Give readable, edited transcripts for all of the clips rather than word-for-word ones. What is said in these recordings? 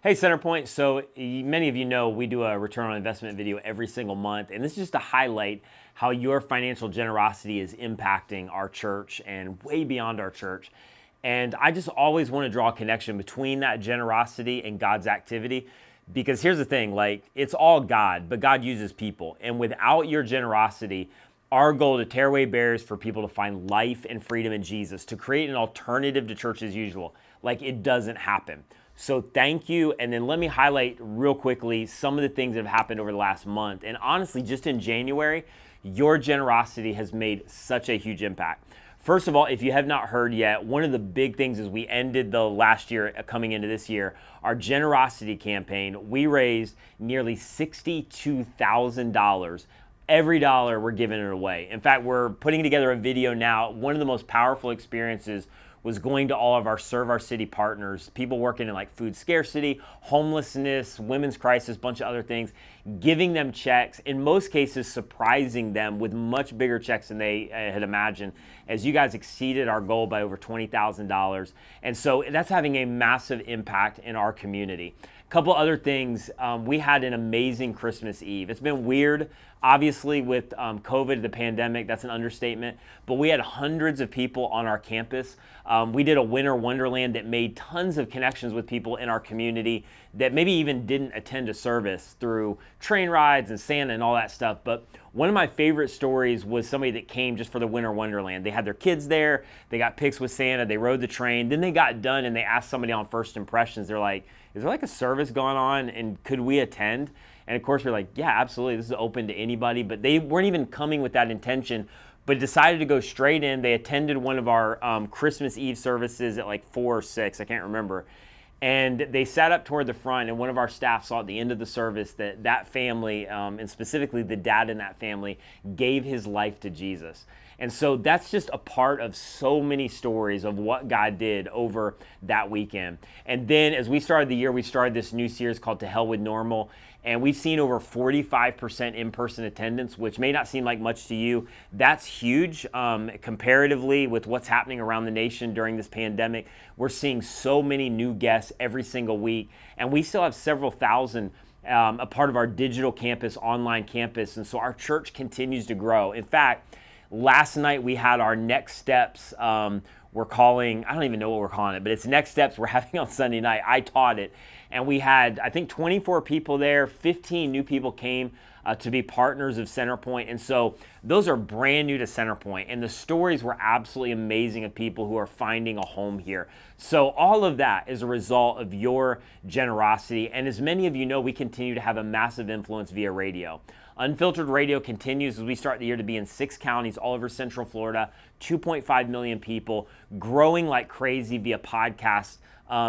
Hey, Centerpoint. So many of you know we do a return on investment video every single month, and this is just to highlight how your financial generosity is impacting our church and way beyond our church. And I just always want to draw a connection between that generosity and God's activity. Because here's the thing, like it's all God, but God uses people. And without your generosity, our goal to tear away barriers for people to find life and freedom in Jesus, to create an alternative to church as usual, like it doesn't happen. So thank you. And then let me highlight real quickly some of the things that have happened over the last month. And honestly, just in January, your generosity has made such a huge impact. First of all, if you have not heard yet, one of the big things is we ended the last year coming into this year, our generosity campaign. We raised nearly $62,000. Every dollar we're giving it away. In fact, we're putting together a video now. One of the most powerful experiences was going to all of our Serve Our City partners, people working in like food scarcity, homelessness, women's crisis, bunch of other things, giving them checks, in most cases surprising them with much bigger checks than they had imagined, as you guys exceeded our goal by over $20,000. And so that's having a massive impact in our community. Couple other things, we had an amazing Christmas Eve. It's been weird, obviously, with COVID, the pandemic, that's an understatement, but we had hundreds of people on our campus. We did a winter wonderland that made tons of connections with people in our community that maybe even didn't attend a service through train rides and Santa and all that stuff. But one of my favorite stories was somebody that came just for the winter wonderland. They had their kids there, they got pics with Santa, they rode the train, then they got done and they asked somebody on First Impressions, they're like, is there like a service going on and could we attend? And of course we're like, yeah, absolutely, this is open to anybody, but they weren't even coming with that intention, but decided to go straight in. They attended one of our Christmas Eve services at like 4 or 6, I can't remember. And they sat up toward the front, and one of our staff saw at the end of the service that that family, and specifically the dad in that family, gave his life to Jesus. And so that's just a part of so many stories of what God did over that weekend. And then as we started the year, we started this new series called To Hell with Normal. And we've seen over 45% in-person attendance, which may not seem like much to you. That's huge comparatively with what's happening around the nation during this pandemic. We're seeing so many new guests every single week. And we still have several thousand a part of our digital campus, online campus. And so our church continues to grow. In fact, last night we had our next steps. We're calling, I don't even know what we're calling it, but it's next steps we're having on Sunday night. I taught it. And we had, I think, 24 people there. 15 new people came to be partners of Centerpoint. And so those are brand new to Centerpoint. And the stories were absolutely amazing of people who are finding a home here. So all of that is a result of your generosity. And as many of you know, we continue to have a massive influence via radio. Unfiltered Radio continues as we start the year to be in 6 counties all over Central Florida, 2.5 million people, growing like crazy via podcasts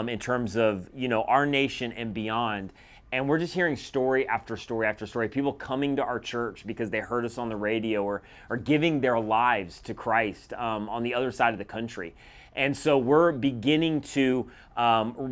in terms of, you know, our nation and beyond. And we're just hearing story after story after story. People coming to our church because they heard us on the radio or giving their lives to Christ on the other side of the country. And so we're beginning to,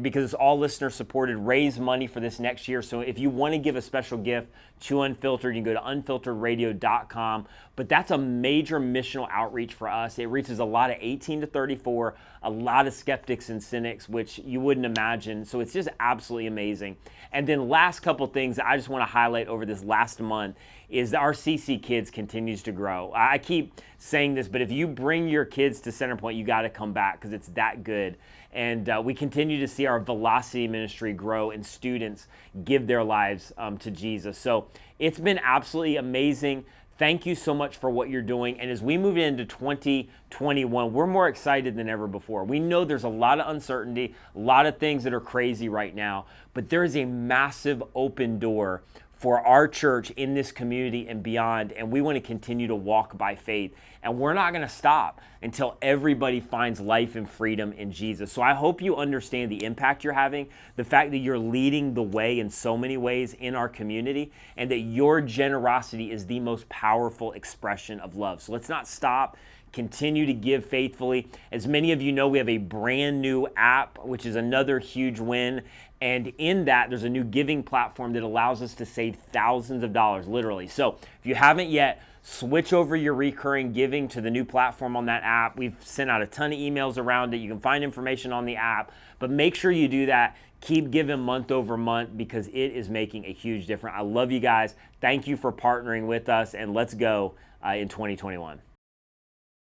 because it's all listener supported, raise money for this next year. So if you want to give a special gift to Unfiltered, you can go to unfilteredradio.com. But that's a major missional outreach for us. It reaches a lot of 18 to 34, a lot of skeptics and cynics, which you wouldn't imagine. So it's just absolutely amazing. And then last couple things that I just want to highlight over this last month is our CC Kids continues to grow. I keep saying this, but if you bring your kids to Centerpoint, you got to come back because it's that good. And we continue to see our Velocity ministry grow and students give their lives to Jesus. So it's been absolutely amazing. Thank you so much for what you're doing. And as we move into 2021, we're more excited than ever before. We know there's a lot of uncertainty, a lot of things that are crazy right now, but there is a massive open door for our church in this community and beyond, and we want to continue to walk by faith. And we're not going to stop until everybody finds life and freedom in Jesus. So I hope you understand the impact you're having, the fact that you're leading the way in so many ways in our community, and that your generosity is the most powerful expression of love. So let's not stop. Continue to give faithfully. As many of you know, we have a brand new app, which is another huge win. And in that, there's a new giving platform that allows us to save thousands of dollars, literally. So if you haven't yet, switch over your recurring giving to the new platform on that app. We've sent out a ton of emails around it. You can find information on the app, but make sure you do that. Keep giving month over month because it is making a huge difference. I love you guys. Thank you for partnering with us, and let's go in 2021.